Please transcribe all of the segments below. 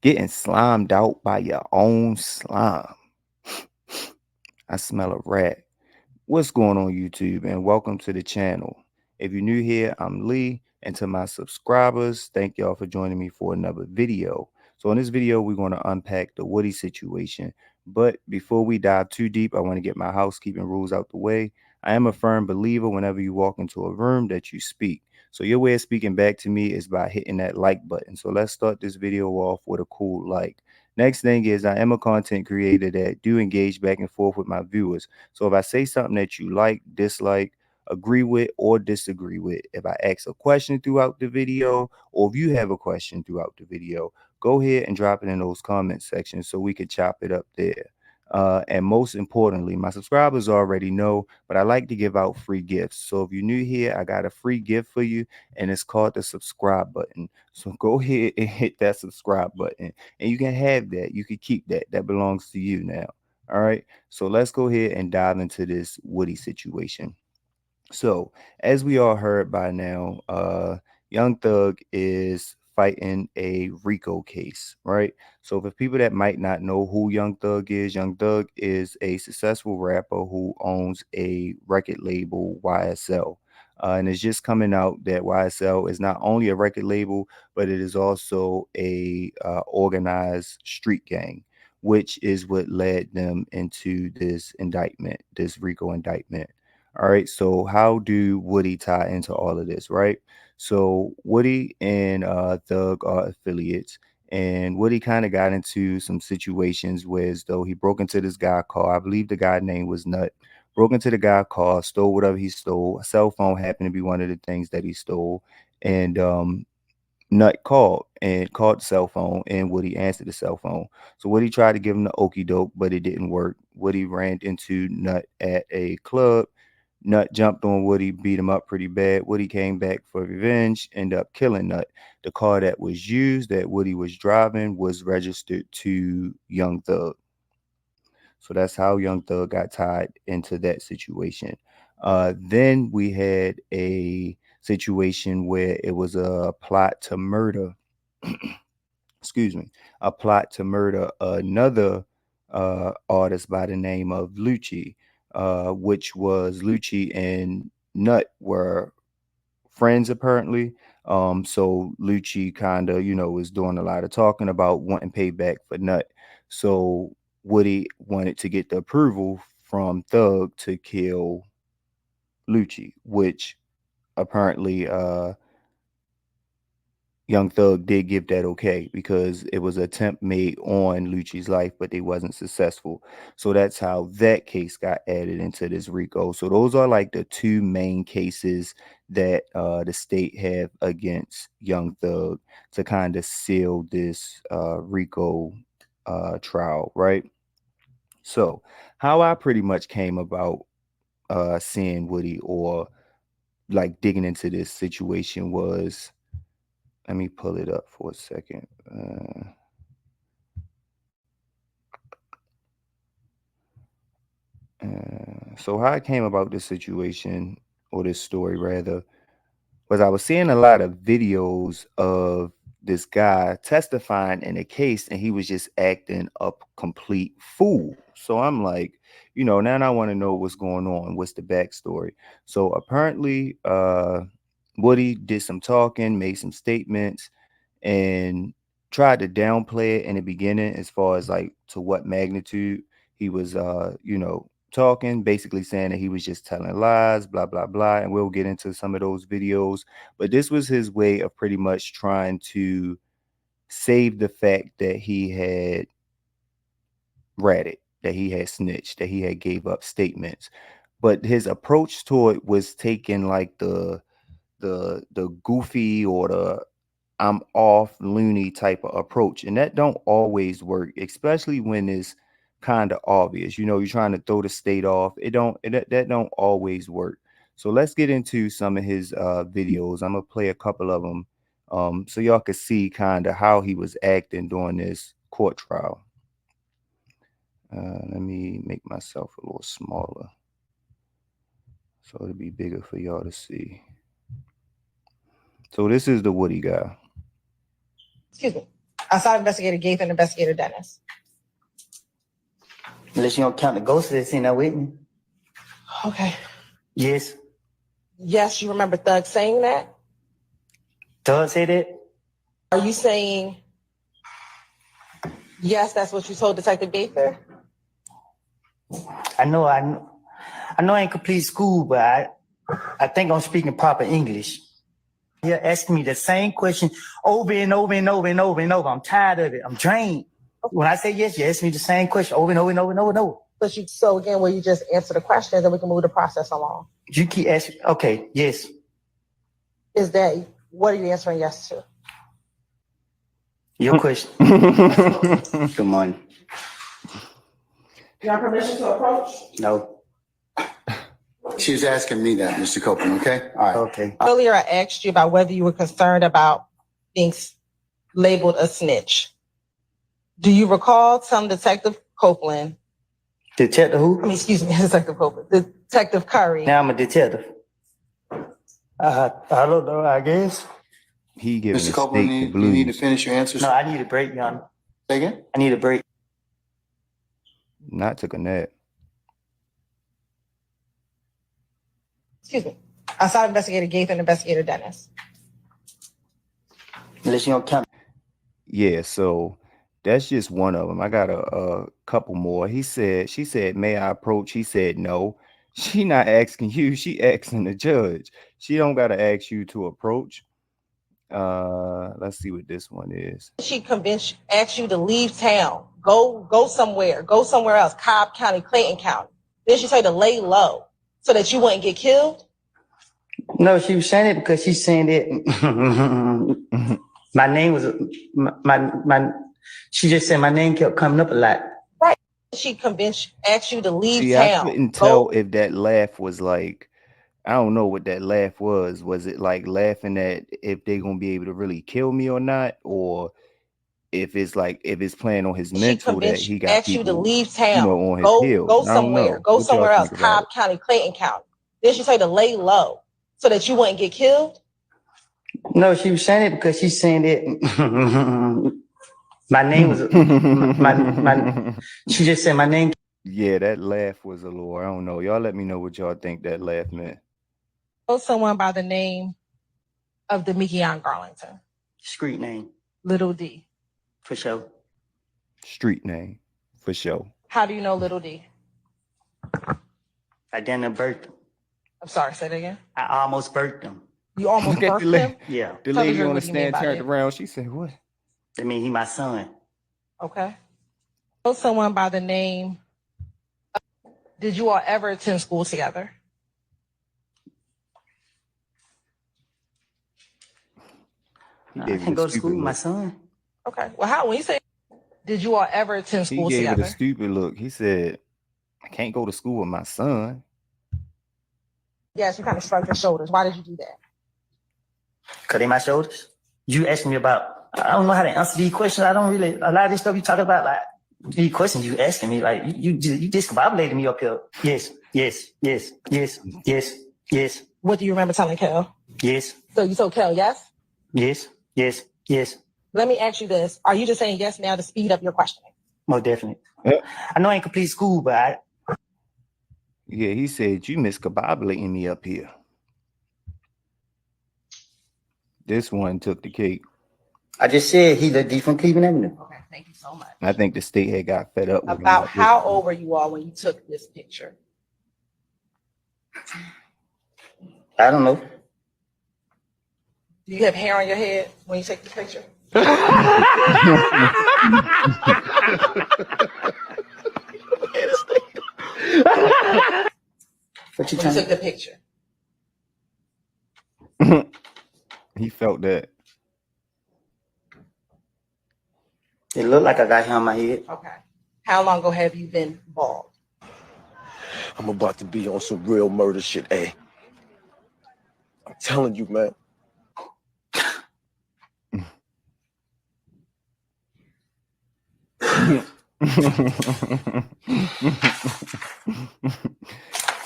Getting slimed out by your own slime. I smell a rat. What's going on YouTube, and welcome to the channel. If you're new here, I'm Lee, and to my subscribers, thank y'all for joining me for another video. So in this video, we're going to unpack the Woody situation. But before we dive too deep, I want to get my housekeeping rules out the way. I am a firm believer whenever you walk into a room that you speak. So your way of speaking back to me is by hitting that like button. So let's start this video off with a cool like. Next thing is I am a content creator that do engage back and forth with my viewers. So if I say something that you like, dislike, agree with, or disagree with, if I ask a question throughout the video, or if you have a question throughout the video, go ahead and drop it in those comment sections so we can chop it up there. And most importantly, my subscribers already know, but I like to give out free gifts. So if you're new here, I got a free gift for you, and it's called the subscribe button. So go ahead and hit that subscribe button, and you can have that. You can keep that. That belongs to you now. All right. So let's go ahead and dive into this Woody situation. So, as we all heard by now, Young Thug is fighting a RICO case, right? So, for people that might not know who Young Thug is a successful rapper who owns a record label, YSL. And it's just coming out that YSL is not only a record label, but it is also a organized street gang, which is what led them into this indictment, this RICO indictment. All right. So how do Woody tie into all of this, right? So Woody and Thug are affiliates, and Woody kind of got into some situations where as though he broke into this guy's car. I believe the guy's name was Nut. Broke into the guy's car, stole whatever he stole. A cell phone happened to be one of the things that he stole, and Nut called the cell phone, and Woody answered the cell phone. So Woody tried to give him the okey doke, but it didn't work. Woody ran into Nut at a club. Nut jumped on Woody, beat him up pretty bad. Woody came back for revenge, ended up killing Nut. The car that was used, that Woody was driving, was registered to Young Thug. So that's how Young Thug got tied into that situation. Then we had a situation where it was a plot to murder. Excuse me, a plot to murder another artist by the name of Lucci, which was Lucci and Nut were friends apparently. So Lucci kind of, was doing a lot of talking about wanting payback for Nut. So Woody wanted to get the approval from Thug to kill Lucci, which apparently Young Thug did give that okay because it was an attempt made on Lucci's life, but they wasn't successful. So that's how that case got added into this RICO. So those are like the two main cases that the state have against Young Thug to kind of seal this RICO trial, right? So how I pretty much came about seeing Woody or like digging into this situation was, let me pull it up for a second. So how I came about this situation, or this story rather, was I was seeing a lot of videos of this guy testifying in a case, and he was just acting a complete fool. So I'm like, now I want to know what's going on. What's the backstory? So apparently, Woody did some talking, made some statements, and tried to downplay it in the beginning as far as like to what magnitude he was talking, basically saying that he was just telling lies, blah blah blah, and we'll get into some of those videos. But this was his way of pretty much trying to save the fact that he had ratted, that he had snitched, that he had gave up statements. But his approach to it was taking like the goofy or the I'm off loony type of approach. And that don't always work, especially when it's kind of obvious. You're trying to throw the state off. That don't always work. So let's get into some of his videos. I'm gonna play a couple of them so y'all can see kind of how he was acting during this court trial. Let me make myself a little smaller so it'll be bigger for y'all to see. So this is the Woody guy. Excuse me. Outside investigator Gaither and investigator Dennis. Unless you don't count the ghosts that's in there with me. Okay. Yes. Yes, you remember Thug saying that? Doug say that? Are you saying, yes, that's what you told Detective Gaither? I know I ain't complete school, but I think I'm speaking proper English. You're asking me the same question over and over and over and over and over. I'm tired of it. I'm drained. When I say yes, you ask me the same question over and over and over and over and over. So again, will you just answer the questions and we can move the process along? You keep asking, okay, yes. Is that, what are you answering yes to? Your question. Good morning. You have permission to approach? No. She was asking me that, Mr. Copeland, okay? All right. Okay. Earlier, I asked you about whether you were concerned about being labeled a snitch. Do you recall telling Detective Copeland? Detective who? Excuse me, Detective Copeland. Detective Curry. Now I'm a detective. I don't know, I guess. He giving Mr. a Copeland, steak the you blues. need to finish your answers. No, I need a break, Your Honor. Say again? I need a break. Not took a nap. Excuse me. Outside investigator Gaither and investigator Dennis. Unless you don't count. Yeah, so that's just one of them. I got a couple more. She said, may I approach? He said no. She not asking you, she asking the judge. She don't gotta ask you to approach. Let's see what this one is. She asked you to leave town. Go somewhere else. Cobb County, Clayton County. Then she said to lay low so that you wouldn't get killed. No, she was saying it because she's saying that my name was my. She just said my name kept coming up a lot. Right. She asked you to leave See, town. I couldn't tell if that laugh was like, I don't know what that laugh was. Was it like laughing at if they're gonna be able to really kill me or not, or if it's like if it's playing on his mental that he got asked people, you to leave town. you know, on his heels. Go I don't somewhere. know. Go What y'all somewhere else. think about Cobb County, Clayton County. Then she said to lay low so that you wouldn't get killed. No, she was saying it because she's saying that my name was my. She just said my name. Yeah, that laugh was a little. I don't know. Y'all let me know what y'all think that laugh meant. Someone by the name of Demikion Garlington. Street name. Little D. For sure. Street name, for sure. How do you know Little D? I didn't birth him. I'm sorry, say that again. I almost birthed him. You almost birthed him? Yeah. The Tell the lady jury on the what do you mean stand by turned that. around. She said, "What?" I mean, he my son. Okay. Someone by the name. Did you all ever attend school together? No, I can't go to school with my son. Okay. Well, when you say, did you all ever attend school He gave together? it a stupid look. He said, "I can't go to school with my son." Yes, you kind of shrugged your shoulders. Why did you do that? Cause they my shoulders. You asked me about. I don't know how to answer these questions. I don't really. A lot of this stuff you talk about, like these questions you asking me, like you discombobulated me up here. Yes. What do you remember telling Kel? Yes. So you told Kel yes? Yes. Let me ask you this. Are you just saying yes now to speed up your questioning? Most definitely. Yeah. I know I ain't complete school, but Yeah, he said, "You miscombobulating me up here." This one took the cake. I just said he looked deep from Cleveland Avenue. Okay, thank you so much. I think the state had got fed up with him. About how old were you all when you took this picture? I don't know. Do you have hair on your head when you take this picture? What you When you trying? took the picture. He felt that. It looked like I got hair on my head. Okay. How long ago have you been bald? I'm about to be on some real murder shit, eh? I'm telling you, man.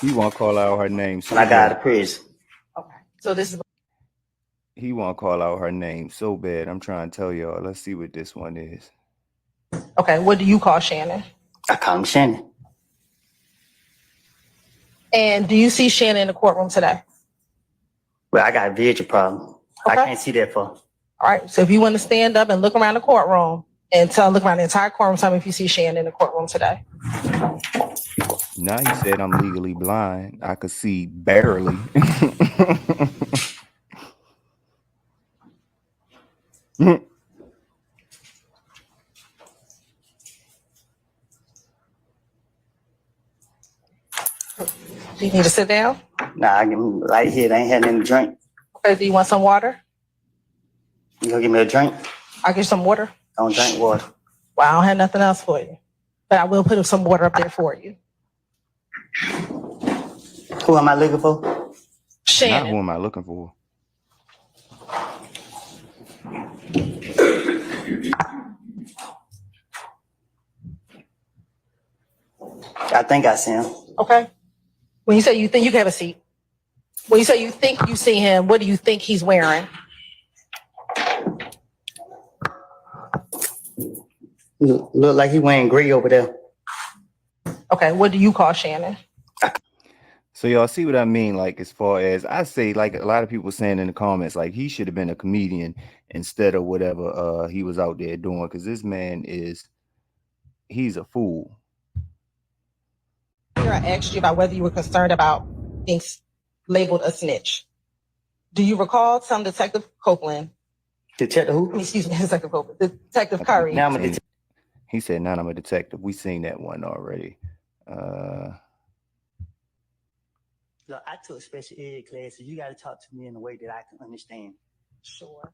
He won't call out her name. When I got out of prison. Okay. So this is. He want to call out her name so bad. I'm trying to tell y'all. Let's see what this one is. Okay, what do you call Shannon? I call him Shannon. And do you see Shannon in the courtroom today? Well, I got a vision problem. Okay. I can't see that far. All right, so if you want to stand up and look around the courtroom and look around the entire courtroom, tell me if you see Shannon in the courtroom today. Now he said I'm legally blind. I could see barely. Do you need to sit down? Nah, I can right here. They ain't had nothing to drink. Okay, do you want some water? You gonna give me a drink? I'll get some water. I don't drink water. Well, I don't have nothing else for you, but I will put some water up there for you. Who am I looking for? Shannon. Not who am I looking for? I think I see him. Okay. When you say you think, you can have a seat. When you say you think you see him, what do you think he's wearing? Look like he wearing gray over there. Okay, what do you call Shannon? So y'all see what I mean? Like, as far as I say, like a lot of people saying in the comments, like he should have been a comedian instead of whatever he was out there doing, because this man he's a fool. Here I asked you about whether you were concerned about being labeled a snitch. Do you recall telling Detective Copeland? Detective who? Excuse me, Detective Copeland. Detective Curry. Now I'm a detective. He said, "Now I'm a detective." We seen that one already. Look, I took special ed classes. You got to talk to me in a way that I can understand. Sure.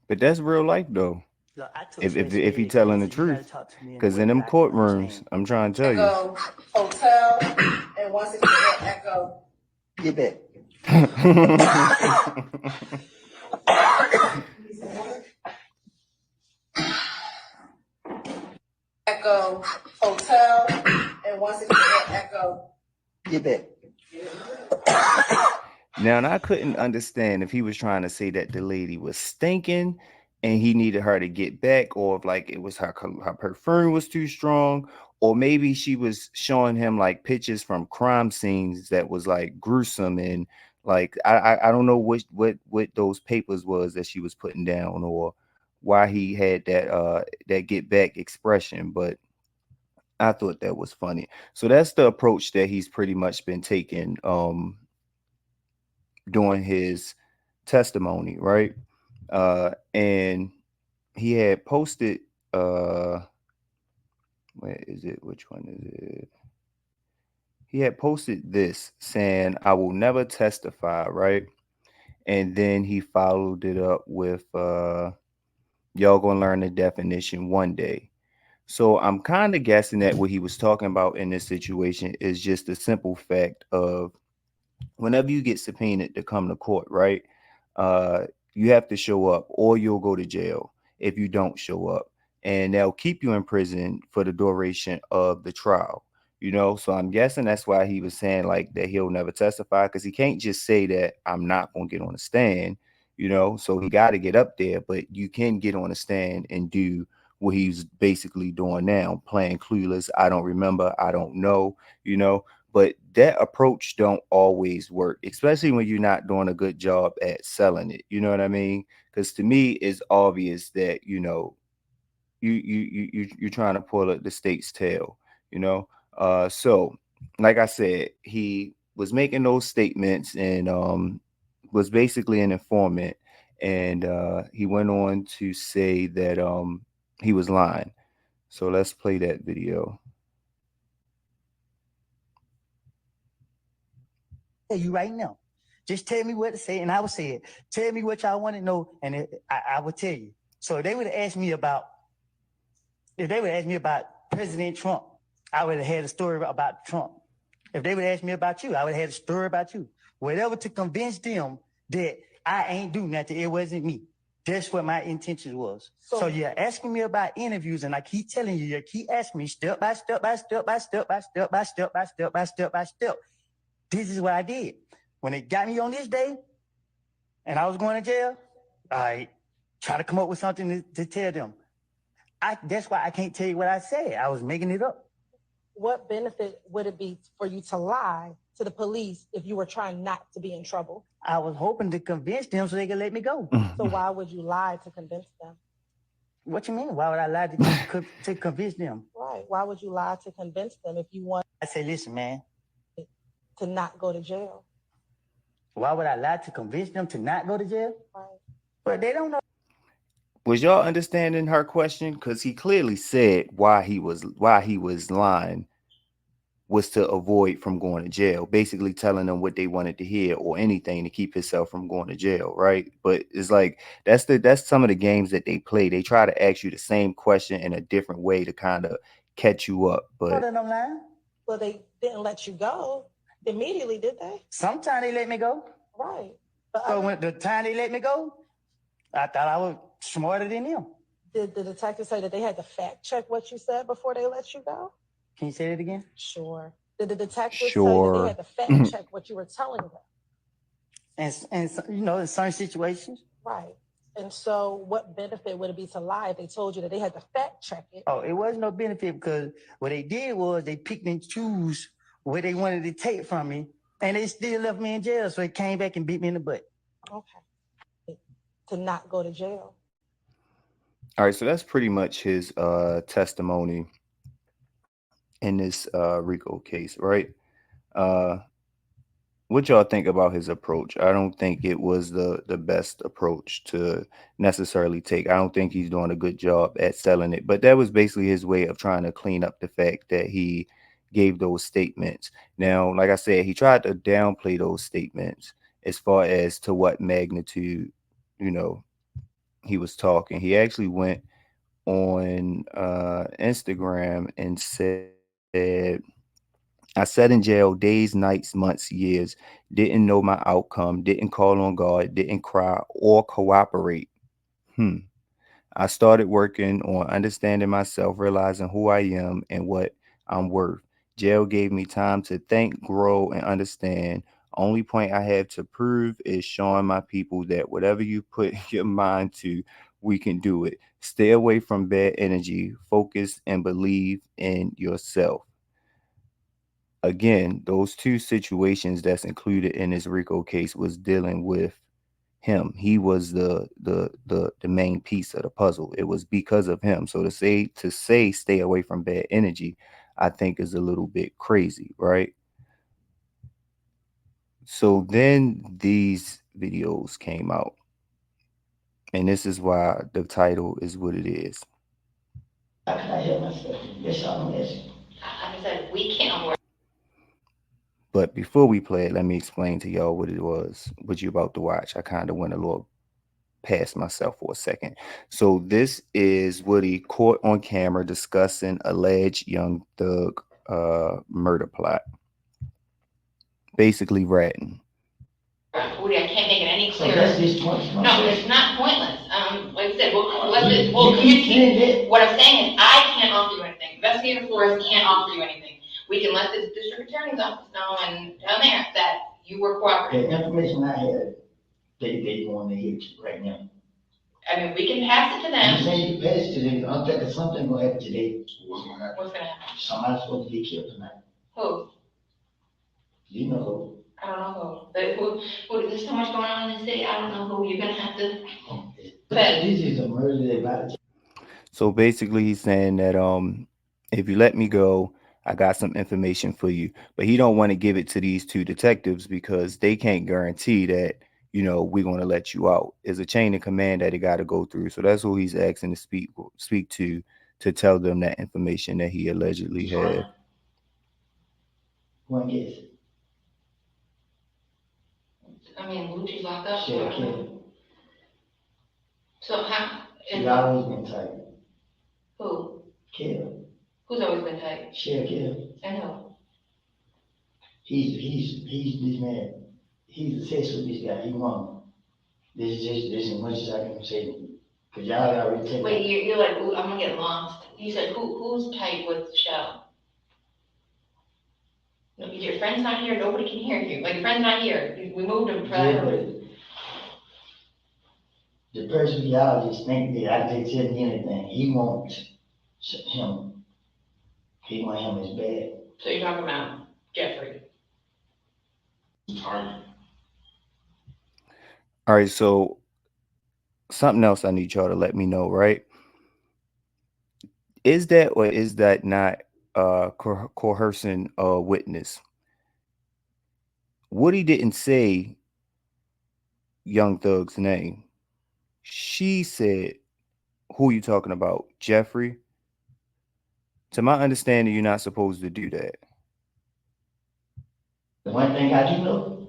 But that's real life, though. Look, I took If he telling the truth, because in them courtrooms, I'm trying to tell you. Echo Hotel and 164 Echo. Get back. Echo Hotel and 164 Echo. Get back. Now, and I couldn't understand if he was trying to say that the lady was stinking and he needed her to get back, or if like it was her perfume was too strong, or maybe she was showing him like pictures from crime scenes that was like gruesome, and like I don't know what those papers was that she was putting down, or why he had that get back expression, but I thought that was funny. So that's the approach that he's pretty much been taking during his testimony, right? And he had posted where is it? Which one is it? He had posted this saying, "I will never testify," right? And then he followed it up with y'all gonna learn the definition one day. So I'm kind of guessing that what he was talking about in this situation is just the simple fact of whenever you get subpoenaed to come to court, right? You have to show up or you'll go to jail if you don't show up. And they'll keep you in prison for the duration of the trial, you know? So I'm guessing that's why he was saying like that he'll never testify, because he can't just say that I'm not going to get on the stand, you know? So he got to get up there, but you can get on the stand and do what he's basically doing now, playing clueless. I don't remember. I don't know, you know? But that approach don't always work, especially when you're not doing a good job at selling it. You know what I mean? Because to me, it's obvious that you're trying to pull up the state's tail. You know, so like I said, he was making those statements and was basically an informant, and he went on to say that he was lying. So let's play that video. Tell you right now. Just tell me what to say, and I will say it. Tell me what y'all want to know, and I will tell you. So if they would have asked me about President Trump, I would have had a story about Trump. If they would ask me about you, I would have had a story about you. Whatever to convince them that I ain't do nothing, it wasn't me. That's what my intention was. So you're asking me about interviews, and I keep telling you keep asking me step by step by step by step by step by step by step by step by step. This is what I did. When they got me on this day, and I was going to jail, I try to come up with something to tell them. That's why I can't tell you what I said. I was making it up. What benefit would it be for you to lie to the police if you were trying not to be in trouble? I was hoping to convince them so they could let me go. So why would you lie to convince them? What you mean? Why would I lie to convince them? Right. Why would you lie to convince them if you want I say, listen, man, to not go to jail? why would I lie to convince them to not go to jail? Right. But they don't know. Was y'all understanding her question? Because he clearly said why he was lying was to avoid from going to jail, basically telling them what they wanted to hear or anything to keep himself from going to jail, right? But it's like that's some of the games that they play. They try to ask you the same question in a different way to kind of catch you up. But Well, they didn't let you go immediately, did they? Sometimes they let me go. Right. But when the time they let me go, I thought I was smarter than them. Did the detective say that they had to fact check what you said before they let you go? Can you say it again? Sure. Did the detectives tell you that they had to fact check what you were telling them? And you know, in certain situations. Right. And so what benefit would it be to lie if they told you that they had to fact check it? Oh, it wasn't no benefit because what they did was they picked and choose what they wanted to take from me, and they still left me in jail. So they came back and beat me in the butt. Okay. To not go to jail. all right, so that's pretty much his testimony in this RICO case, right? Uh what y'all think about his approach? I don't think it was the best approach to necessarily take. I don't think he's doing a good job at selling it, but that was basically his way of trying to clean up the fact that he gave those statements. Now, like I said, he tried to downplay those statements as far as to what magnitude, you know, he was talking. He actually went on Instagram and said, I sat in jail days, nights, months, years, didn't know my outcome, didn't call on God, didn't cry or cooperate. Hmm. I started working on understanding myself, realizing who I am and what I'm worth. Jail gave me time to think, grow, and understand. Only point I have to prove is showing my people that whatever you put your mind to, we can do it. Stay away from bad energy, focus, and believe in yourself. Again, those two situations that's included in this RICO case was dealing with him. He was the main piece of the puzzle. It was because of him. So to say stay away from bad energy, I think is a little bit crazy, right? So then these videos came out. And this is why the title is what it is. How can I help myself? That's all I'm asking. Like I said, we can't work. But before we play it, let me explain to y'all what it was, what you're about to watch. I kind of went a little past myself for a second. So this is Woody caught on camera discussing alleged Young Thug murder plot. Basically ratting. Woody, I can't make it any So clearer. that's this point. No, it's not pointless. Like I said, we'll communicate. What I'm saying is I can't offer you anything. Investigator Flores can't offer you anything. We can let the district attorney's office know and down there that you were cooperating. The information I had, they want to hear right now. I mean, we can pass it to I'm them. saying you pass it today. I'm thinking something gonna happen today. What's gonna happen? Somebody's supposed to be killed tonight. Who? You know who. I don't know who. But who, there's so much going on in the city, I don't know who. You're gonna have to. This is a murder about. So basically he's saying that if you let me go, I got some information for you. But he don't want to give it to these two detectives because they can't guarantee that, you know, we're going to let you out. It's a chain of command that he got to go through. So that's who he's asking to speak to tell them that information that he allegedly had. One guess. I mean, Lucci's locked up. Sheriff Kelly. So how? She's always been tight. Who? Kelly. Who's always been tight? Sheriff Kelly. I know. He's this man. He's obsessed with this guy. He won. This is as much as I can say. Cause y'all already taken. Wait, you're like, ooh, I'm gonna get lost. You said who's tight with Shell? No, your friend's not here. Nobody can hear you. Like your friend's not here. We moved him for that. The person y'all just think that I didn't tell me anything. He wants him. He want him as bad. So you're talking about Jeffrey. All right, so something else I need y'all to let me know, right? Is that or is that not coercing a witness? Woody didn't say Young Thug's name. She said, "Who you talking about, Jeffrey?" To my understanding, you're not supposed to do that. The one thing I do know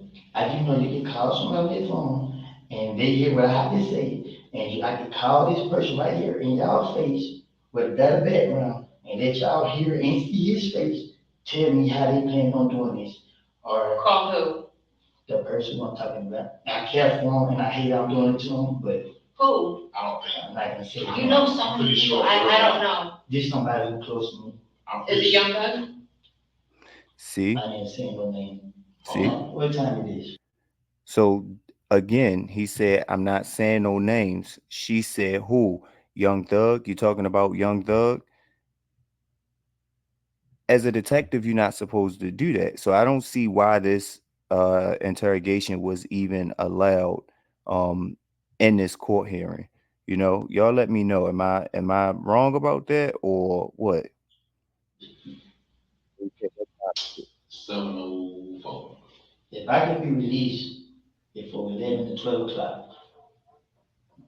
you can call someone on their phone and they hear what I have to say. And I can call this person right here in y'all face with a better background and let y'all hear and see his face tell me how they plan on doing this. Or Call who? the person I'm talking about. I care for him and I hate I'm doing it to him, but Who? I'm not gonna say You know so many people. I don't know. this somebody who close to me. Is it Young Thug? See? I didn't say no name. See? What time it is? So again, he said, "I'm not saying no names." She said, "Who? Young Thug? You talking about Young Thug?" As a detective, you're not supposed to do that. So I don't see why this interrogation was even allowed um in this court hearing. Y'all let me know. Am I wrong about that or what? 7:04. If I can be released before 11 to 12 o'clock,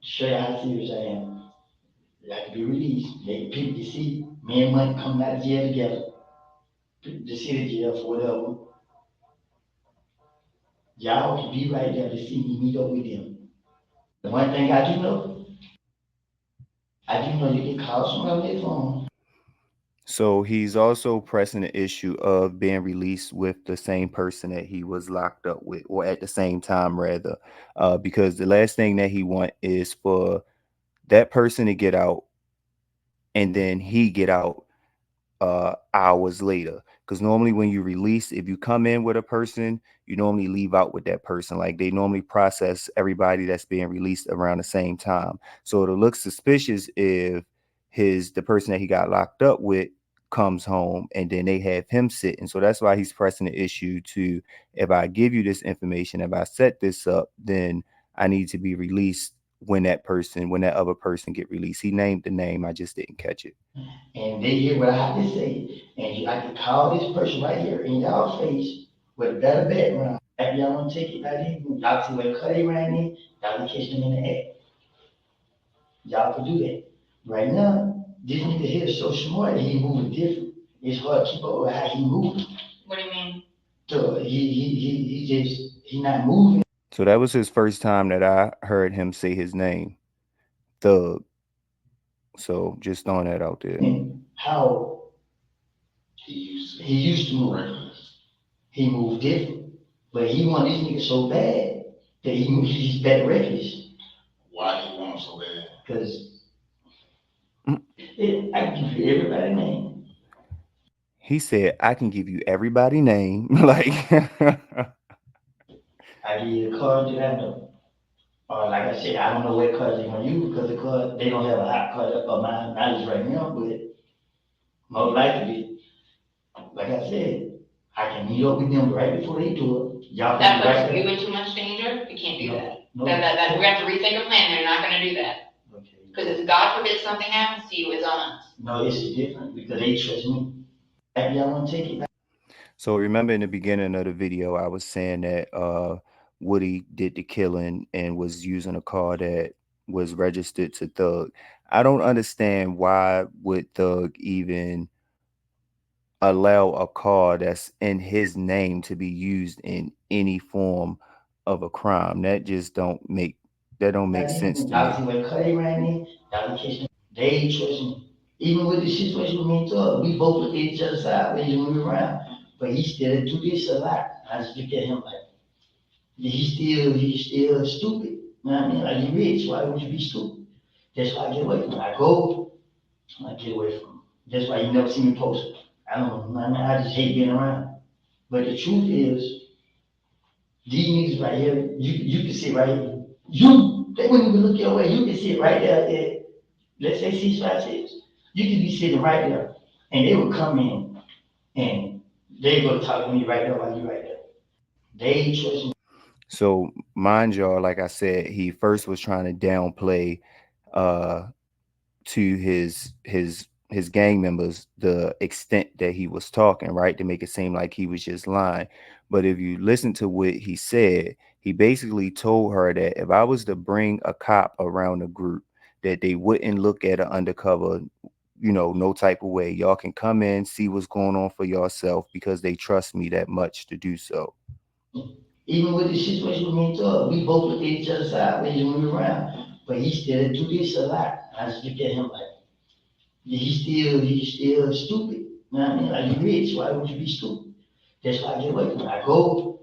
show you how serious I am. I can be released. Let people to see me and Mike coming out of jail together. The city jail for whatever. Y'all can be right there to see me meet up with them. The one thing I do know you can call someone on their phone. So he's also pressing the issue of being released with the same person that he was locked up with, or at the same time, rather, because the last thing that he want is for that person to get out and then he get out hours later. Because normally when you release, if you come in with a person, you normally leave out with that person. Like they normally process everybody that's being released around the same time. So it'll look suspicious if the person that he got locked up with comes home and then they have him sit. And so that's why he's pressing the issue to, if I give you this information, if I set this up, then I need to be released when that other person get released. He named the name, I just didn't catch it. And they hear what I have to say. And I can call this person right here in y'all face with a better background. If y'all want to take it right in, y'all see where Cuddy ran in, y'all can catch them in the act. Y'all can do that. Right now, this nigga here is so smart that he moving different. It's hard to keep up with how he moving. What do you mean? So he not moving. So that was his first time that I heard him say his name, Thug. So just throwing that out there. How he used to move. He moved different. But he want this nigga so bad that he's that reckless. Why he want him so bad? Because I can give you everybody's name. He said, "I can give you everybody name." Like, I give you the cards that I know. Or like I said, I don't know what cards they're gonna use because the card they don't have a hot card of my knowledge right now, but most likely, like I said, I can meet up with them right before they do it. Y'all can That be right puts there. you in too much danger. We can't do No, that. no. That we have to rethink a plan. They're not gonna do that. Okay. Because if God forbid something happens to you, it's on us. No, this is different because they trust me. If y'all want to take it back. so remember in the beginning of the video, I was saying that Woody did the killing and was using a car that was registered to Thug. I don't understand why would Thug even allow a car that's in his name to be used in any form of a crime. That don't make sense to Y'all see me. where Cuddy ran in, y'all can catch them. They trust me. Even with the situation with me and Thug, we both look at each other sideways and move around. But he still do this a lot. I just look at him like, he's still stupid. You know what I mean? Like he rich, why would you be stupid? That's why I get away from him. I get away from him. That's why you never see me post. I don't know, I mean, I just hate being around. But the truth is, these niggas right here, you can see right here, you they wouldn't even look your way. You can sit right there at, let's say 656. You could be sitting right there, and they would come in, and they go talk to me right there while you right there. They trust me. So mind y'all, like I said, he first was trying to downplay uh to his gang members the extent that he was talking, right, to make it seem like he was just lying. But if you listen to what he said, he basically told her that if I was to bring a cop around the group, that they wouldn't look at an undercover, no type of way. Y'all can come in, see what's going on for yourself, because they trust me that much to do so. Even with the situation with me and Tug, we both look at each other sideways when we were around. But he still do this a lot. I just look at him like, yeah, he's still stupid. You know what I mean? Like, you rich, why would you be stupid? That's why I get away from him. I go,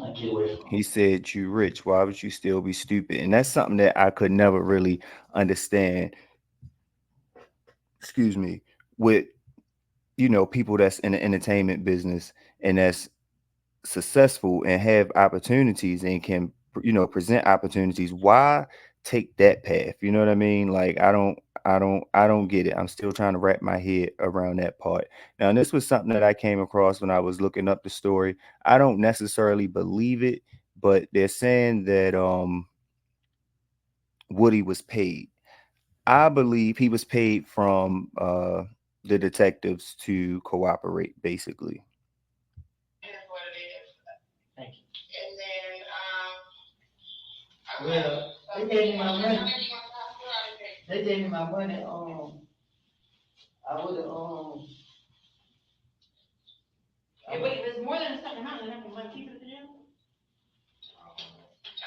I get away from him. He said, "You rich, why would you still be stupid?" And that's something that I could never really understand, excuse me, with people that's in the entertainment business and that's successful and have opportunities and can present opportunities. Why take that path? You know what I mean? Like, I don't get it. I'm still trying to wrap my head around that part. Now, and this was something that I came across when I was looking up the story. I don't necessarily believe it, but they're saying that Woody was paid. I believe he was paid from the detectives to cooperate, basically. That's what it is. Thank you. And then, Well, they gave me my how money. many you want to put out of it? They gave me my money. I would have, If it's more than a certain amount, then I can like keep it at the jail.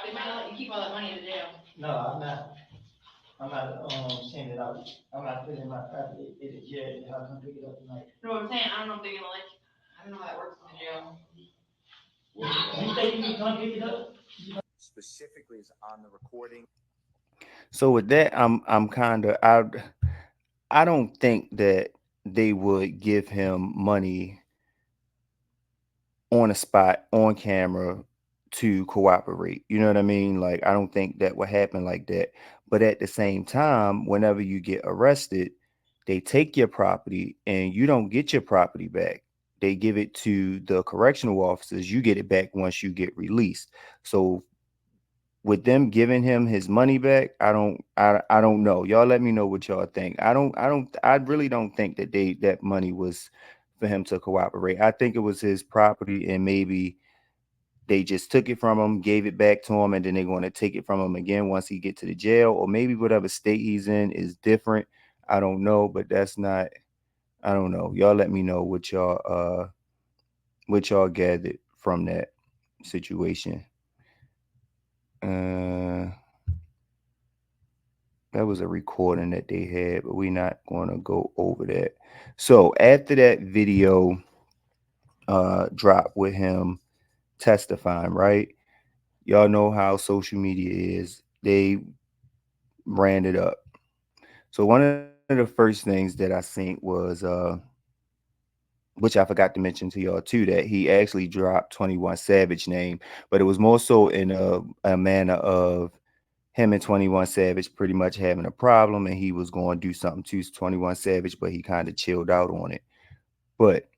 They might not let you keep all that money at the jail. no, I'm not sending it out. I'm not putting my property in the jail and I'll come pick it up tonight. You know what I'm saying? I don't know if they're gonna let you, I don't know how that works in the jail. You think you can come pick it up? Specifically is on the recording. So with that, I'm kind of I don't think that they would give him money on the spot, on camera, to cooperate. You know what I mean? Like, I don't think that would happen like that. But at the same time, whenever you get arrested, they take your property and you don't get your property back. They give it to the correctional officers. You get it back once you get released. So with them giving him his money back, I don't know. Y'all let me know what y'all think. I really don't think that that money was for him to cooperate. I think it was his property, and maybe they just took it from him, gave it back to him, and then they're going to take it from him again once he get to the jail, or maybe whatever state he's in is different. I don't know, but that's not, I don't know. Y'all let me know what y'all gathered from that situation. That was a recording that they had, but we're not going to go over that. So after that video dropped with him testifying, right? Y'all know how social media is. They ran it up. So one of the first things that I seen was which I forgot to mention to y'all too, that he actually dropped 21 Savage name, but it was more so in a manner of him and 21 Savage pretty much having a problem, and he was going to do something to 21 Savage, but he kind of chilled out on it. But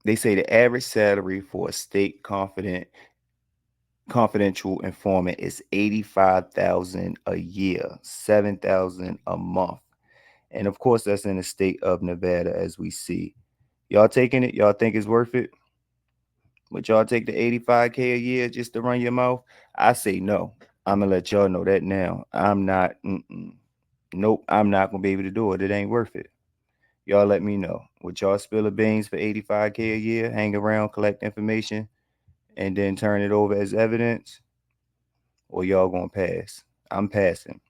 they say the average salary for a state confidential informant is $85,000 a year, $7,000 a month. And of course, that's in the state of Nevada, as we see. Y'all taking it? Y'all think it's worth it? Would y'all take the $85K a year just to run your mouth? I say no. I'm gonna let y'all know that now. I'm not. Nope. I'm not gonna be able to do it. It ain't worth it. Y'all let me know. Would y'all spill the beans for $85K a year, hang around, collect information, and then turn it over as evidence? Or y'all gonna pass? I'm passing.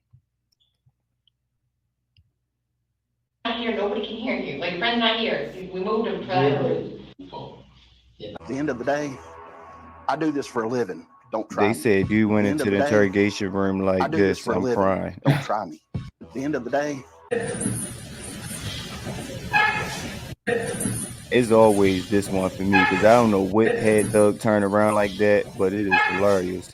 Not here, nobody can hear you. Like, your friend's not here. We moved him for that reason. At the end of the day, I do this for a living. Don't try They me. said you went into the interrogation room I like do this this. for a I'm living. crying. Don't try me. At the end of the day, It's always this one for me because I don't know what had Thug turn around like that, but it is hilarious.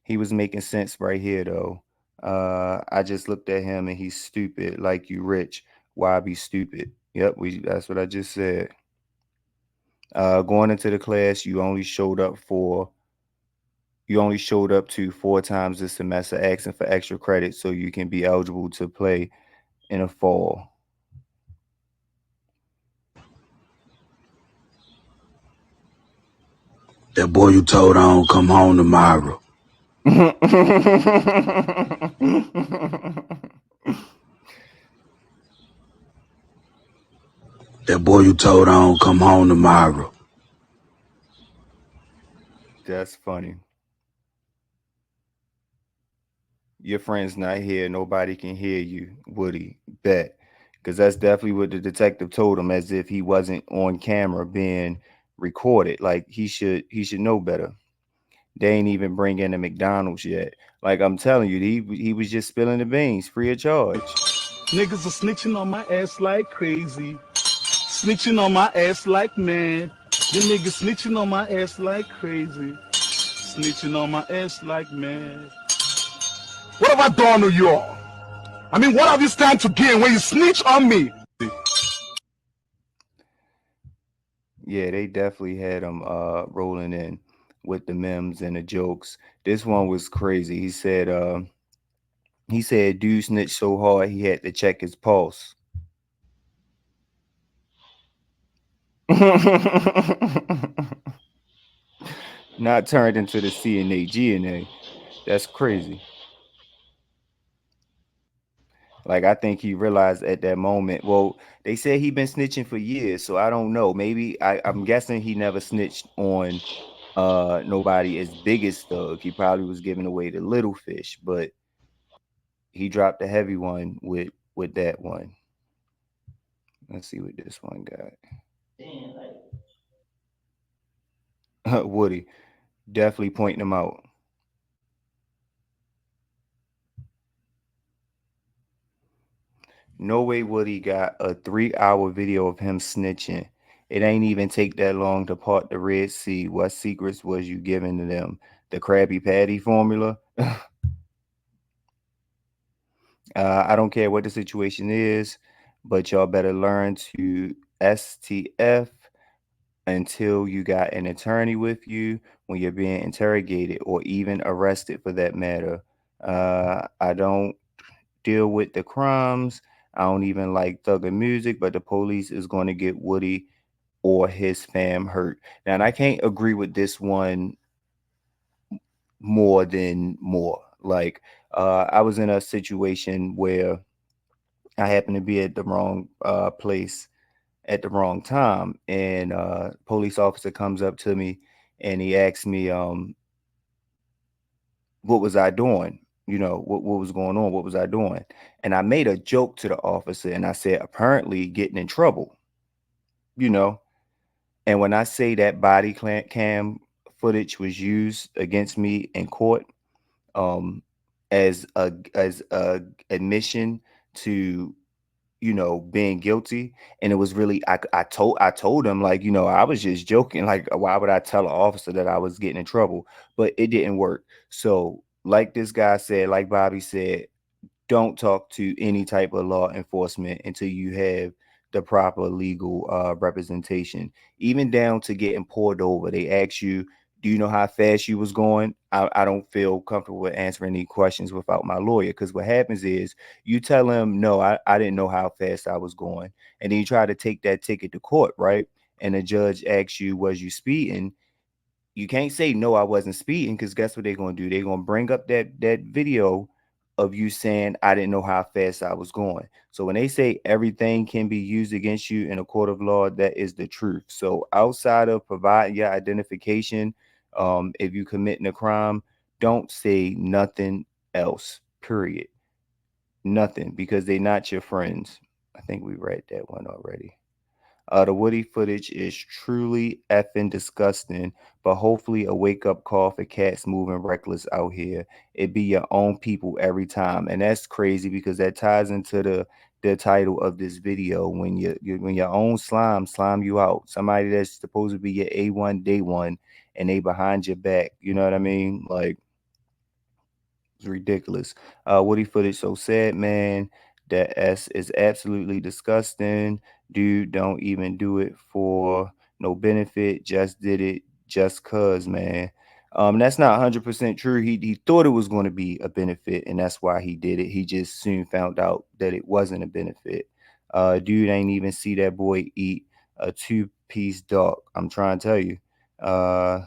He was making sense right here though. I just looked at him and he's stupid. Like you rich, why be stupid? Yep, we that's what I just said. Going into the class, you only showed up to 4 times this semester asking for extra credit so you can be eligible to play in the fall. That boy you told I don't come home tomorrow. That boy you told I don't come home tomorrow. That's funny. Your friend's not here. Nobody can hear you, Woody. Bet. Because that's definitely what the detective told him, as if he wasn't on camera being recorded. Like he should know better. They ain't even bring in the McDonald's yet. Like I'm telling you, he was just spilling the beans free of charge. Niggas are snitching on my ass like crazy. Snitching on my ass like mad. Them niggas snitching on my ass like crazy. Snitching on my ass like mad. What have I done to you all? I mean, what have you stand to gain when you snitch on me? Yeah, they definitely had him rolling in with the memes and the jokes. This one was crazy. He said dude snitched so hard he had to check his pulse. Not turned into the CNA GNA. That's crazy. Like I think he realized at that moment. Well, they said he been snitching for years, so I don't know. Maybe I'm guessing he never snitched on nobody as big as Thug. He probably was giving away the little fish, but he dropped the heavy one with that one. Let's see what this one got. Woody definitely pointing him out. No way Woody got a 3 hour video of him snitching. It ain't even take that long to part the Red Sea. What secrets was you giving to them? The Krabby Patty formula? I don't care what the situation is, but y'all better learn to STF until you got an attorney with you when you're being interrogated or even arrested for that matter. I don't deal with the crimes. I don't even like thugger music, but the police is going to get Woody or his fam hurt. Now, and I can't agree with this one more than more. Like, I was in a situation where I happened to be at the wrong place at the wrong time, and police officer comes up to me and he asks me, what was I doing? What was going on? What was I doing? And I made a joke to the officer and I said, apparently getting in trouble, you know. And when I say that cam footage was used against me in court, um, as a admission to being guilty, and it was really I told him, like, I was just joking, like why would I tell an officer that I was getting in trouble? But it didn't work. So like this guy said, like Bobby said, don't talk to any type of law enforcement until you have the proper legal representation, even down to getting pulled over. They ask you, do you know how fast you was going? I don't feel comfortable with answering any questions without my lawyer, because what happens is you tell him, no, I didn't know how fast I was going. And then you try to take that ticket to court, right? And the judge asks you, was you speeding? You can't say no, I wasn't speeding, because guess what they're gonna do? They're gonna bring up that video of you saying I didn't know how fast I was going. So when they say everything can be used against you in a court of law, that is the truth. So outside of providing your identification, if you committing a crime, don't say nothing else. Period. Nothing, because they're not your friends. I think we read that one already. The Woody footage is truly effing disgusting, but hopefully a wake up call for cats moving reckless out here. It be your own people every time, and that's crazy because that ties into the title of this video. When when your own slime you out, somebody that's supposed to be your A1 day one, and they behind your back. You know what I mean? Like, it's ridiculous. Woody footage so sad, man. That S is absolutely disgusting. Dude, don't even do it for no benefit. Just did it just cause, man. That's not 100% true. He thought it was going to be a benefit, and that's why he did it. He just soon found out that it wasn't a benefit. Dude ain't even see that boy eat a two-piece dog. I'm trying to tell you. Uh,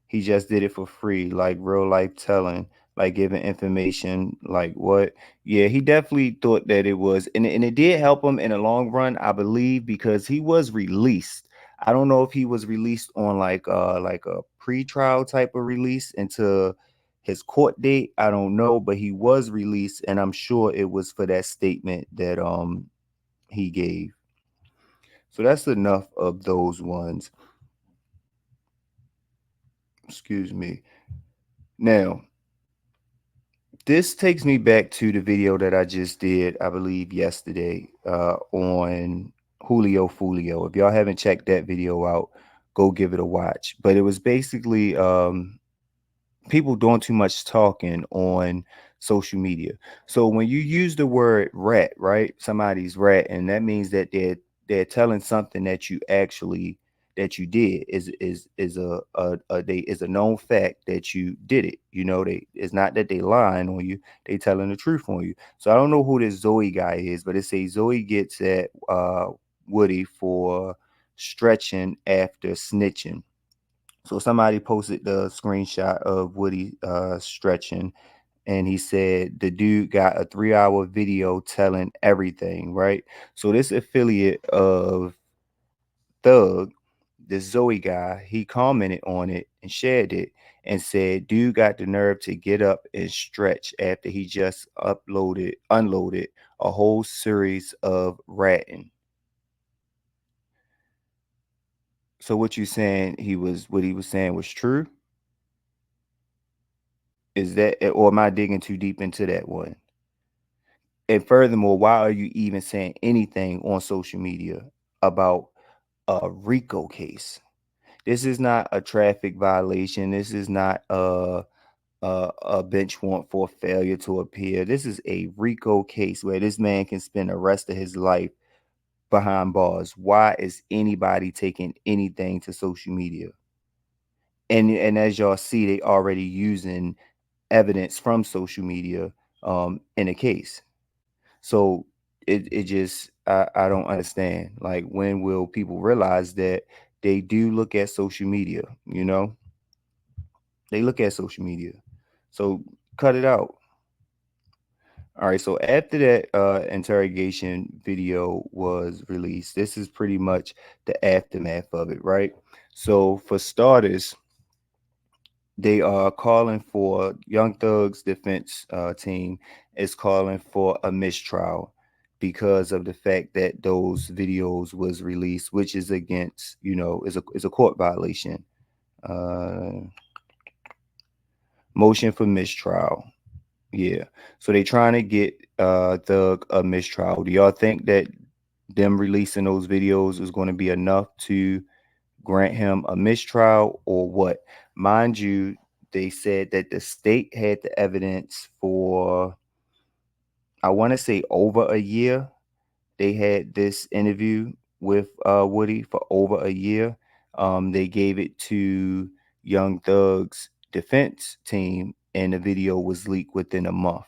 he just did it for free, like real life telling, like giving information, like what? Yeah, he definitely thought that it was, and it did help him in the long run, I believe, because he was released. I don't know if he was released on like a pre-trial type of release into his court date. I don't know, but he was released, and I'm sure it was for that statement that he gave. So that's enough of those ones. Excuse me. Now, this takes me back to the video that I just did, I believe, yesterday on Julio Fulio. If y'all haven't checked that video out, go give it a watch. But it was basically people doing too much talking on social media. So when you use the word rat, right? Somebody's rat, and that means that they're telling something that you actually that you did is they is a known fact that you did it. You know, they it's not that they lying on you, they telling the truth on you. So I don't know who this Zoe guy is, but it says Zoe gets at Woody for stretching after snitching. So somebody posted the screenshot of Woody stretching, and he said the dude got a 3 hour video telling everything, right? So this affiliate of Thug, this Zoe guy, he commented on it and shared it and said, dude got the nerve to get up and stretch after he just unloaded a whole series of ratting. So what you saying what he was saying was true? Is that, or am I digging too deep into that one? And furthermore, why are you even saying anything on social media about a RICO case? This is not a traffic violation. This is not a bench warrant for failure to appear. This is a RICO case where this man can spend the rest of his life behind bars. Why is anybody taking anything to social media? And as y'all see, they already using evidence from social media in a case. So it just I don't understand. Like, when will people realize that they do look at social media? You know, they look at social media. So cut it out. All right. So after that interrogation video was released, this is pretty much the aftermath of it, right? So for starters, they are calling for Young Thug's defense team is calling for a mistrial because of the fact that those videos was released, which is against, is a court violation. Uh, Motion for mistrial. Yeah. So they trying to get Thug a mistrial. Do y'all think that them releasing those videos is going to be enough to grant him a mistrial, or what? Mind you, they said that the state had the evidence for, I want to say, over a year. They had this interview with Woody for over a year. They gave it to Young Thug's defense team, and the video was leaked within a month.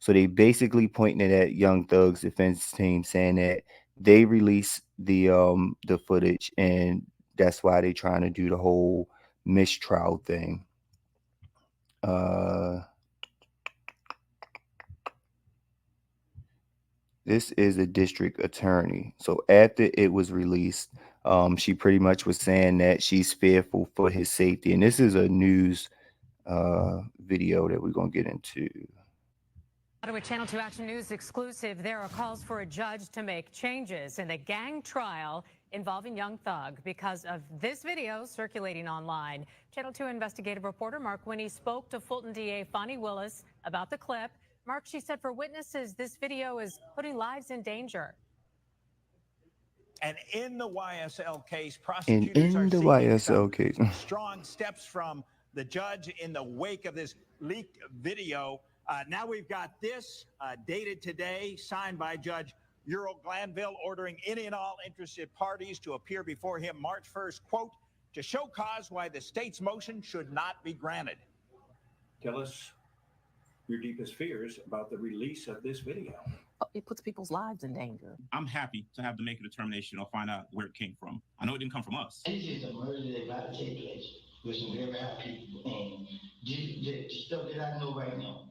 So they basically pointed at Young Thug's defense team, saying that they released the footage, and that's why they trying to do the whole mistrial thing. Uh, this is a district attorney. So after it was released, she pretty much was saying that she's fearful for his safety, and this is a news video that we're gonna get into. To a Channel 2 Action News exclusive, there are calls for a judge to make changes in the gang trial involving Young Thug because of this video circulating online. Channel 2 investigative reporter Mark Winnie spoke to Fulton DA Fonnie Willis about the clip. Mark, she said for witnesses, this video is putting lives in danger. And in the YSL case, And prosecutors in are the seeking some YSL case. strong steps from the judge in the wake of this leaked video. Now we've got this dated today, signed by Judge Ural Glanville, ordering any and all interested parties to appear before him March 1st, quote, to show cause why the state's motion should not be granted. Tell us your deepest fears about the release of this video. It puts people's lives in danger. I'm happy to have to make a determination or find out where it came from. I know it didn't come from us. This is a murder that about to take place with some very high people, and just stuff that I know right now.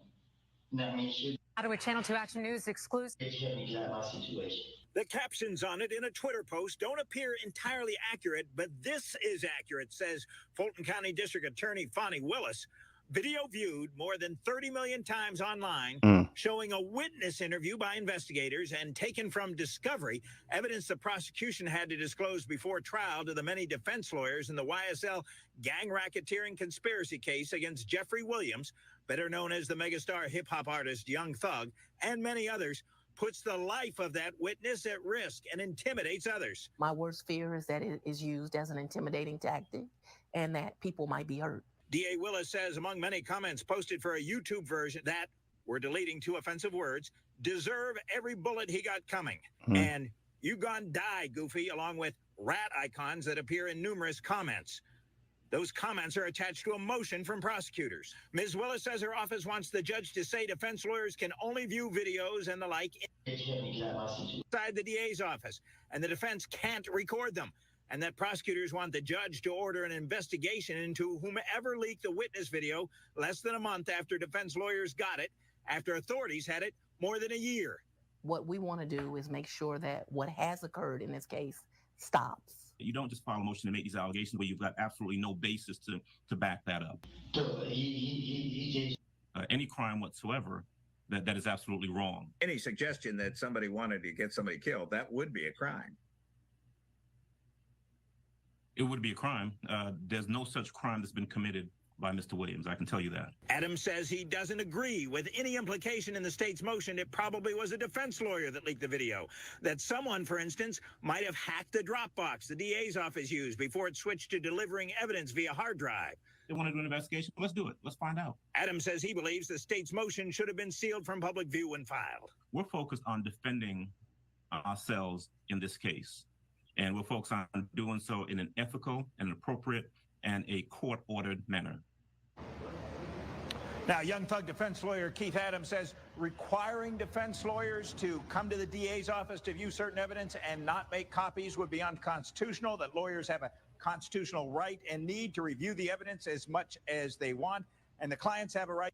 Now, I mean, shit. To a Channel 2 Action News exclusive. It's helped me get out of my situation. The captions on it in a Twitter post don't appear entirely accurate, but this is accurate, says Fulton County District Attorney Fonnie Willis. Video viewed more than 30 million times online, showing a witness interview by investigators and taken from discovery, evidence the prosecution had to disclose before trial to the many defense lawyers in the YSL gang racketeering conspiracy case against Jeffrey Williams, better known as the megastar hip-hop artist Young Thug, and many others, puts the life of that witness at risk and intimidates others. My worst fear is that it is used as an intimidating tactic and that people might be hurt. DA Willis says among many comments posted for a YouTube version that, we're deleting 2 offensive words, deserve every bullet he got coming. And you gone die, Goofy, along with rat icons that appear in numerous comments. Those comments are attached to a motion from prosecutors. Ms. Willis says her office wants the judge to say defense lawyers can only view videos and the like inside the DA's office, and the defense can't record them. And that prosecutors want the judge to order an investigation into whomever leaked the witness video less than a month after defense lawyers got it, after authorities had it more than a year. What we want to do is make sure that what has occurred in this case stops. You don't just file a motion to make these allegations where you've got absolutely no basis to back that up. Any crime whatsoever, that is absolutely wrong. Any suggestion that somebody wanted to get somebody killed, that would be a crime. It would be a crime. There's no such crime that's been committed by Mr. Williams. I can tell you that. Adams says he doesn't agree with any implication in the state's motion. It probably was a defense lawyer that leaked the video. That someone, for instance, might have hacked the Dropbox the DA's office used before it switched to delivering evidence via hard drive. They want to do an investigation? Let's do it. Let's find out. Adams says he believes the state's motion should have been sealed from public view when filed. We're focused on defending ourselves in this case. And we're focused on doing so in an ethical and appropriate and a court-ordered manner. Now, Young Thug defense lawyer Keith Adams says requiring defense lawyers to come to the DA's office to view certain evidence and not make copies would be unconstitutional, that lawyers have a constitutional right and need to review the evidence as much as they want, and the clients have a right.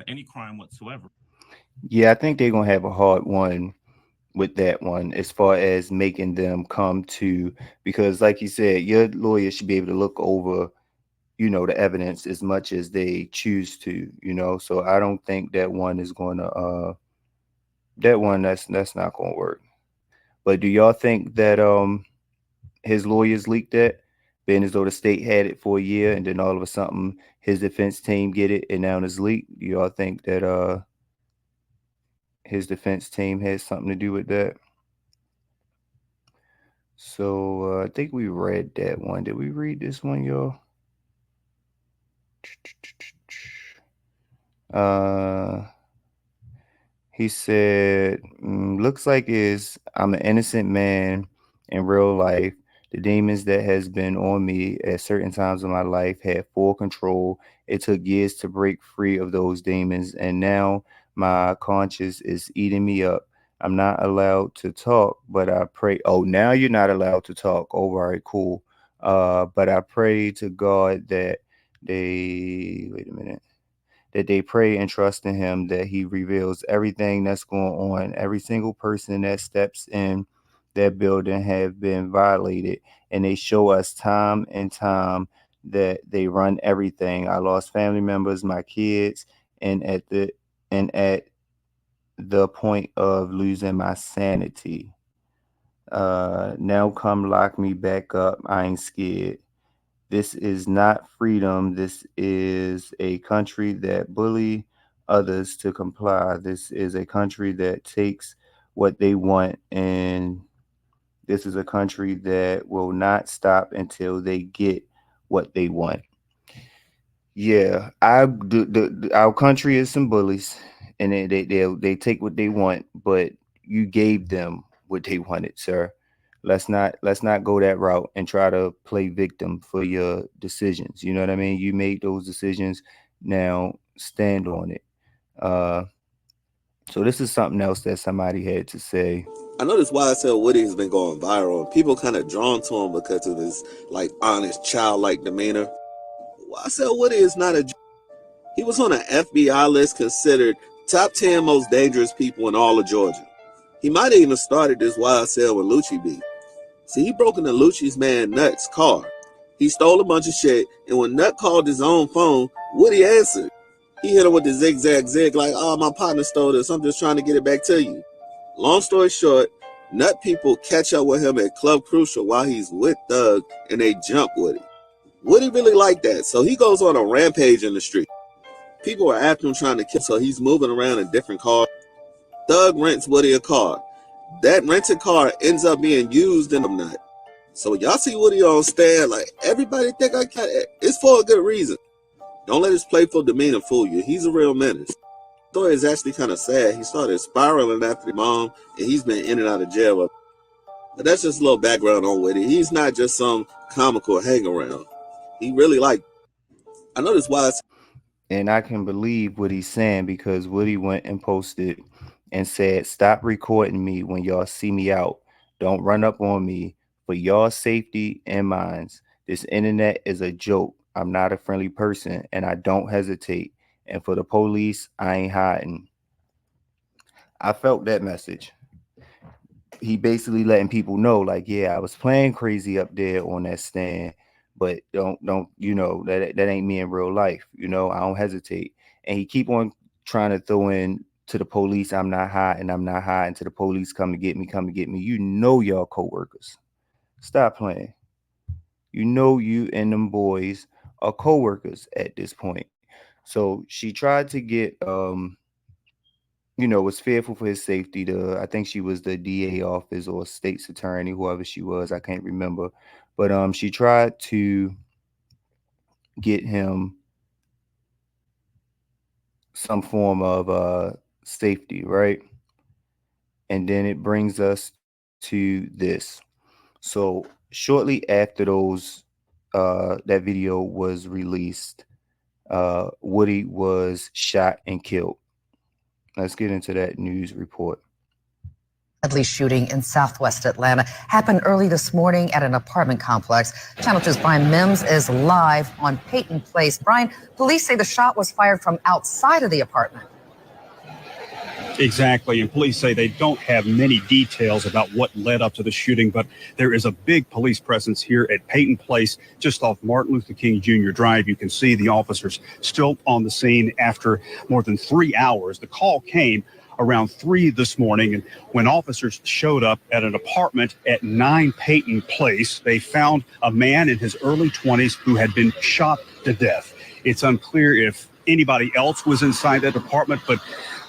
Any crime whatsoever. Yeah, I think they're going to have a hard one with that one as far as making them come to, because like you said, your lawyer should be able to look over, the evidence as much as they choose to, so I don't think that one is going to, that's not going to work. But do y'all think that his lawyers leaked that, being as though the state had it for a year and then all of a sudden his defense team get it and now it's leaked? Do y'all think that his defense team has something to do with that? So I think we read that one. Did we read this one, y'all? He said, looks like I'm an innocent man in real life. The demons that has been on me at certain times of my life had full control. It took years to break free of those demons, and now my conscience is eating me up. I'm not allowed to talk, but I pray. Oh, now you're not allowed to talk. Oh, all right, cool. But I pray to God that that they pray and trust in him, that he reveals everything that's going on. Every single person that steps in that building have been violated, and they show us time and time that they run everything. I lost family members, my kids, and at the point of losing my sanity. Now come lock me back up. I ain't scared. This is not freedom. This is a country that bully others to comply. This is a country that takes what they want, and this is a country that will not stop until they get what they want. Yeah, our country is some bullies, and they take what they want, but you gave them what they wanted, sir. Let's not go that route and try to play victim for your decisions. You know what I mean? You made those decisions. Now stand on it. Uh, so this is something else that somebody had to say. I noticed YSL Woody has been going viral, and people kind of drawn to him because of his like honest, childlike demeanor. YSL Woody is not a. He was on an FBI list considered top 10 most dangerous people in all of Georgia. He might have even started this YSL with Lucci beef. See, he broke into Lucci's man Nut's car. He stole a bunch of shit, and when Nut called his own phone, Woody answered. He hit him with the zigzag zig like, oh, my partner stole this. I'm just trying to get it back to you. Long story short, Nut people catch up with him at Club Crucial while he's with Thug, and they jump Woody. Woody really liked that, so he goes on a rampage in the street. People are after him trying to kill him, so he's moving around in different cars. Thug rents Woody a car. That rented car ends up being used in the Nut. So when y'all see Woody on stand, like everybody think I can, it's for a good reason. Don't let his playful demeanor fool you. He's a real menace. The story is actually kind of sad. He started spiraling after the mom, and he's been in and out of jail. But that's just a little background on Woody. He's not just some comical hang around. He really I know this why. And I can believe what he's saying because Woody went and posted and said, "Stop recording me when y'all see me out. Don't run up on me for y'all safety and mine's. This internet is a joke. I'm not a friendly person and I don't hesitate. And for the police, I ain't hiding." I felt that message. He basically letting people know, like, yeah, I was playing crazy up there on that stand, but don't that ain't me in real life. I don't hesitate. And he keep on trying to throw in to the police, I'm not hiding, I'm not hiding. To the police, come to get me, come to get me. Y'all co-workers. Stop playing. You and them boys are co-workers at this point. So she tried to get was fearful for his safety. I think she was the DA office or state's attorney, whoever she was, I can't remember. But she tried to get him some form of safety, right? And then it brings us to this. So shortly after that video was released, Woody was shot and killed. Let's get into that news report. Deadly shooting in southwest Atlanta happened early this morning at an apartment complex. Channel 2's Brian Mims is live on Peyton Place. Brian, police say the shot was fired from outside of the apartment. Exactly, and police say they don't have many details about what led up to the shooting, but there is a big police presence here at Peyton Place, just off Martin Luther King Jr. Drive. You can see the officers still on the scene after more than 3 hours. The call came around 3 this morning, and when officers showed up at an apartment at 9 Peyton Place, they found a man in his early 20s who had been shot to death. It's unclear if anybody else was inside that apartment, but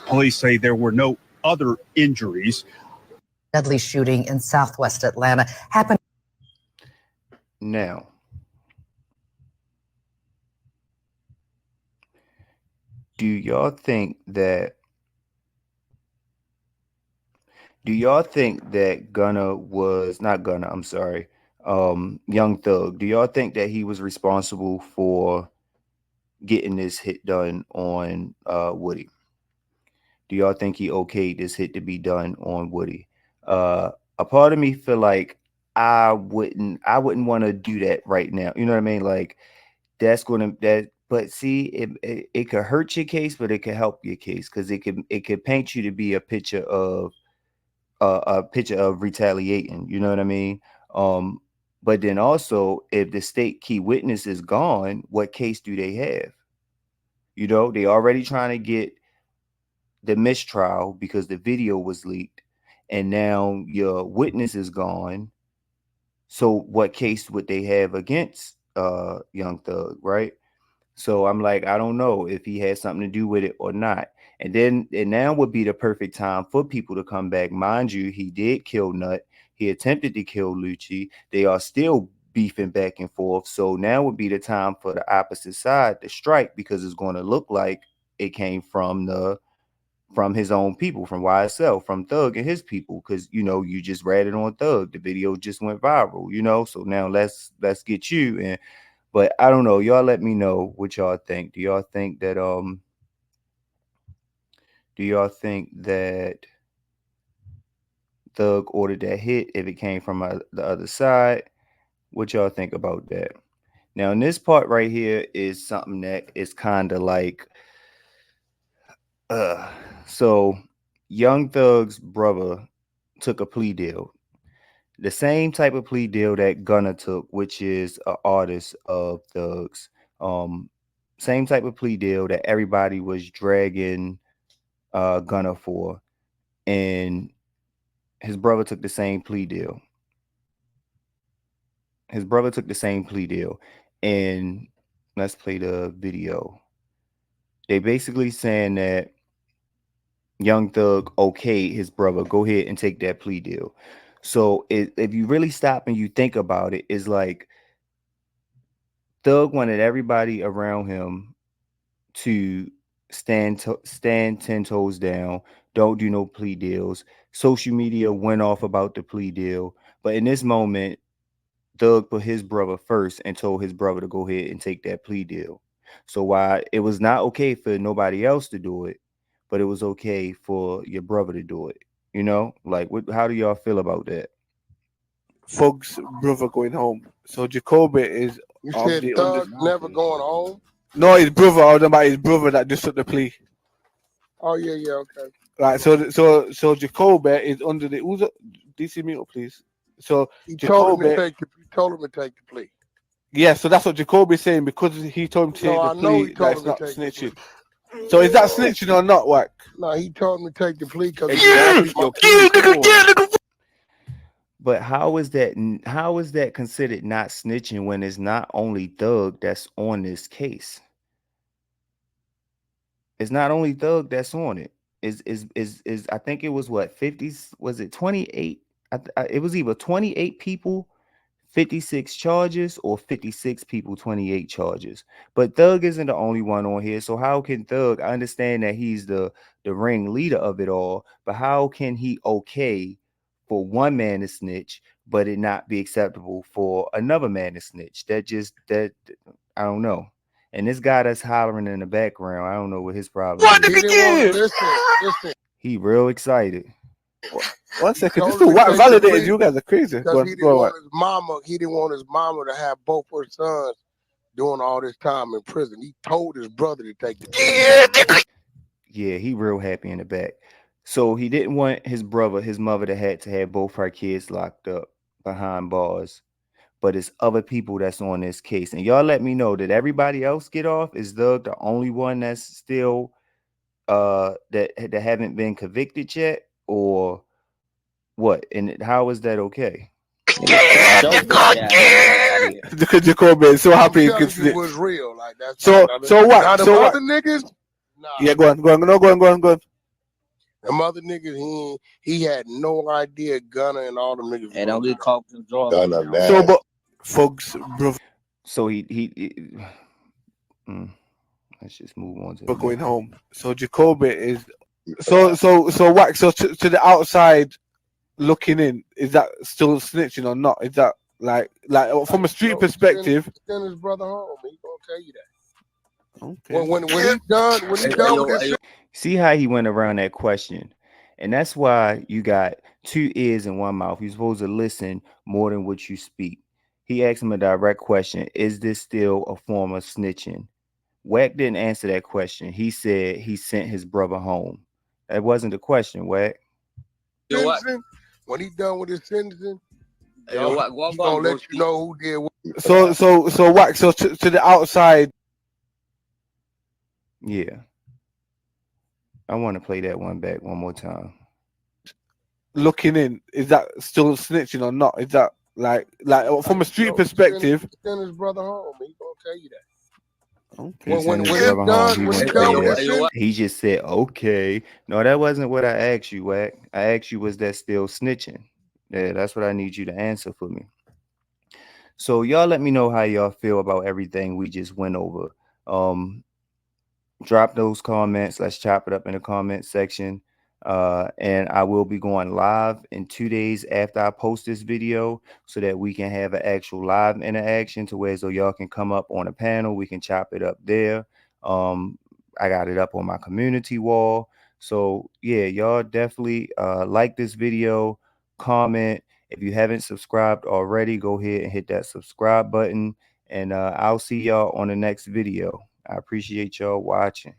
police say there were no other injuries. Deadly shooting in southwest Atlanta happened. Now, do y'all think that Gunna was not Gunna, I'm sorry, Young Thug, do y'all think that he was responsible for getting this hit done on Woody? Do y'all think he okayed this hit to be done on Woody? A part of me feel like I wouldn't want to do that right now. You know what I mean? Like but see, it could hurt your case, but it could help your case because it could paint you to be a picture of retaliating. You know what I mean? But then also, if the state key witness is gone, what case do they have? They already trying to get the mistrial because the video was leaked, and now your witness is gone. So what case would they have against Young Thug, right? So I'm like, I don't know if he had something to do with it or not. And now would be the perfect time for people to come back. Mind you, he did kill Nut. He attempted to kill Lucci. They are still beefing back and forth. So now would be the time for the opposite side to strike because it's going to look like it came from his own people, from YSL, from Thug and his people. Because you just read it on Thug. The video just went viral. So now let's get you and but I don't know. Y'all let me know what y'all think. Do y'all think that Thug ordered that hit if it came from the other side? What y'all think about that? Now, in this part right here is something that is kind of like so Young Thug's brother took a plea deal. The same type of plea deal that Gunna took, which is an artist of Thugs. Same type of plea deal that everybody was dragging Gunna for, and his brother took the same plea deal. And let's play the video. They basically saying that Young Thug okayed his brother go ahead and take that plea deal. So if you really stop and you think about it, it's like Thug wanted everybody around him to stand 10 toes down, don't do no plea deals. Social media went off about the plea deal, but in this moment, Thug put his brother first and told his brother to go ahead and take that plea deal. So while it was not okay for nobody else to do it, but it was okay for your brother to do it. Like how do y'all feel about that? Fog's brother going home. So Jacoby is You said Thug never going home? No, his brother. I was about his brother that just took the plea. Oh yeah, okay. Right. So Jacoby is under the. Who's DC me up, please? So He Jacoby told him to take the plea. Yeah, so that's what Jacoby's saying because he told him to take I the know plea. he told That's him not to take snitching. the plea. So is that snitching or not, Wack? No, he told him to take the plea because But how is that considered not snitching when it's not only Thug that's on this case? It's not only Thug that's on it. Is I think it was what 50s, was it 28? It was either 28 people, 56 charges, or 56 people, 28 charges. But Thug isn't the only one on here. So how can Thug, I understand that he's the ringleader of it all, but how can he okay for one man to snitch, but it not be acceptable for another man to snitch? That I don't know. And this guy that's hollering in the background, I don't know what his problem is. He didn't want to listen. He real excited. 1 second, this is what validated. You guys are crazy. Because he didn't want his mama to have both her sons doing all this time in prison. He told his brother to take the plea. Yeah, he real happy in the back. So he didn't want his mother to have both her kids locked up behind bars. But it's other people that's on this case. And y'all let me know, did everybody else get off? Is Doug the only one that's still that haven't been convicted yet? Or what? And how is that okay? Jacoby is so happy he could snitch. Was real. Like that's so what? Now the other niggas? Nah. Yeah, go on. The other niggas, he had no idea Gunna and all them niggas. And don't get caught with the Gunna, man. So, but folks, bro. So let's just move on to going home. So Jacoby is so Wax. So to the outside looking in, is that still snitching or not? Is that like from a street perspective? Send his brother home. He gonna tell you that. Okay. When he's done, with this. See how he went around that question. And that's why you got 2 ears and 1 mouth. You're supposed to listen more than what you speak. He asked him a direct question. Is this still a form of snitching? Wack didn't answer that question. He said he sent his brother home. That wasn't the question, Wack. When he's done with his sentencing, he's gonna let you know who did what. So Wack, so to the outside. Yeah. I want to play that one back one more time. Looking in, is that still snitching or not? Is that like from a street perspective? Send his brother home. He gonna tell you that. He Well, sent his when brother he's home. done, He when won't he's tell done you with that. this, He just said, okay. No, that wasn't what I asked you, Wack. I asked you, was that still snitching? Yeah, that's what I need you to answer for me. So y'all let me know how y'all feel about everything we just went over. Drop those comments. Let's chop it up in the comment section. And I will be going live in 2 days after I post this video so that we can have an actual live interaction to where so y'all can come up on a panel. We can chop it up there. I got it up on my community wall. So yeah, y'all definitely like this video, comment. If you haven't subscribed already, go ahead and hit that subscribe button. And I'll see y'all on the next video. I appreciate y'all watching.